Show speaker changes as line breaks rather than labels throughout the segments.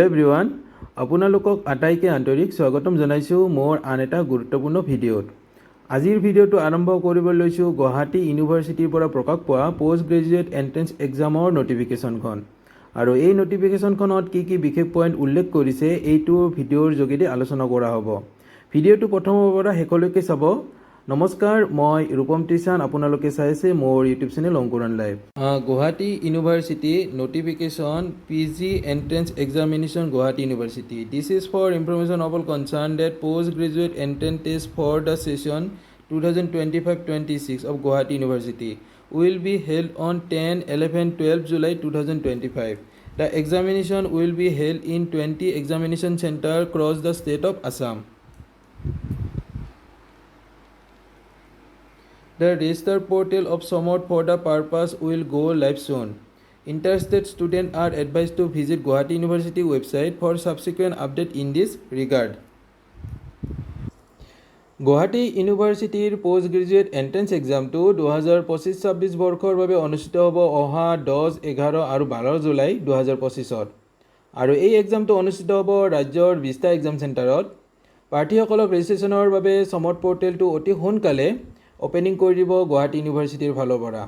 Everyone আপোনালোকক আটাইকে আন্তৰিক স্বাগতম জনাইছোঁ মোৰ আন এটা গুৰুত্বপূৰ্ণ ভিডিঅ'ত। আজিৰ ভিডিঅ'টো আৰম্ভ কৰিবলৈ লৈছোঁ গুৱাহাটী ইউনিভাৰ্চিটিৰ পৰা প্ৰকাশ পোৱা পোষ্ট গ্ৰেজুৱেট এণ্ট্ৰেন্স এক্সামৰ নটিফিকেশ্যনখন। আৰু এই নটিফিকেশ্যনখনত কি বিশেষ পইণ্ট উল্লেখ কৰিছে এইটো ভিডিঅ'ৰ যোগেদি আলোচনা কৰা হ'ব। ভিডিঅ'টো প্ৰথমৰ পৰা শেষলৈকে চাব। নমস্কাৰ, মই ৰূপম ত্ৰিচান, আপোনালোকে চাই আছে মোৰ YouTube channel Ankuran live. Guwahati university notification PG entrance examination Guwahati university. This is for information of all concern date post graduate entrance test for the session 2025-26 of Guwahati University will be held on 10, 11, 12 July 2025. The examination will be held in 20 examination centers across the state of Assam. The register portal of SOMOT for the purpose will go live soon. Interested students are advised to visit Guwahati University website for subsequent update in this regard. Guwahati ইউনিভাৰ্চিটিৰ post graduate entrance এক্সামটো 2025-26 বৰ্ষৰ বাবে অনুষ্ঠিত হ'ব অহা 10, 11 আৰু 12 July 2025-ত। আৰু এই এক্সামটো অনুষ্ঠিত হ'ব ৰাজ্যৰ 20টা এক্সাম চেণ্টাৰত। প্ৰাৰ্থীসকলক ৰেজিষ্ট্ৰেশ্যনৰ বাবে সমট পৰ্টেলটো অতি সোনকালে অপেনিং কৰি দিব গুৱাহাটী ইউনিভাৰ্চিটিৰ ফালৰ পৰা।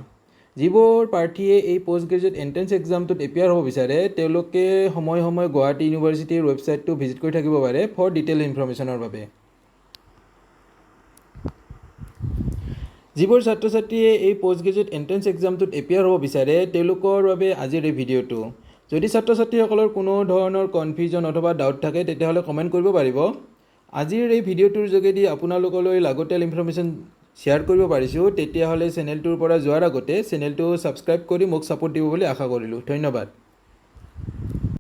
যিবোৰ প্ৰাৰ্থীয়ে এই পোষ্ট গ্ৰেজুৱেট এণ্ট্ৰেন্স এক্সামটোত এপিয়াৰ হ'ব বিচাৰে তেওঁলোকে সময়ে গুৱাহাটী ইউনিভাৰ্চিটিৰ ৱেবছাইটটো ভিজিট কৰি থাকিব পাৰে ফৰ ডিটেইল ইনফৰমেশ্যনৰ বাবে। যিবোৰ ছাত্ৰ ছাত্ৰীয়ে এই পোষ্ট গ্ৰেজুৱেট এণ্ট্ৰেন্স এক্সামটোত এপিয়াৰ হ'ব বিচাৰে তেওঁলোকৰ বাবে আজিৰ এই ভিডিঅ'টো। যদি ছাত্ৰ ছাত্ৰীসকলৰ কোনো ধৰণৰ কনফিউজন অথবা ডাউট থাকে তেতিয়াহ'লে কমেণ্ট কৰিব পাৰিব। আজিৰ এই ভিডিঅ'টোৰ যোগেদি আপোনালোকলৈ লাগতিয়াল ইনফৰমেশ্যন শ্বেয়াৰ কৰিব পাৰিছোঁ, তেতিয়াহ'লে চেনেলটোৰ পৰা যোৱাৰ আগতে চেনেলটো ছাবস্ক্ৰাইব কৰি মোক ছাপোৰ্ট দিব বুলি আশা কৰিলোঁ। ধন্যবাদ।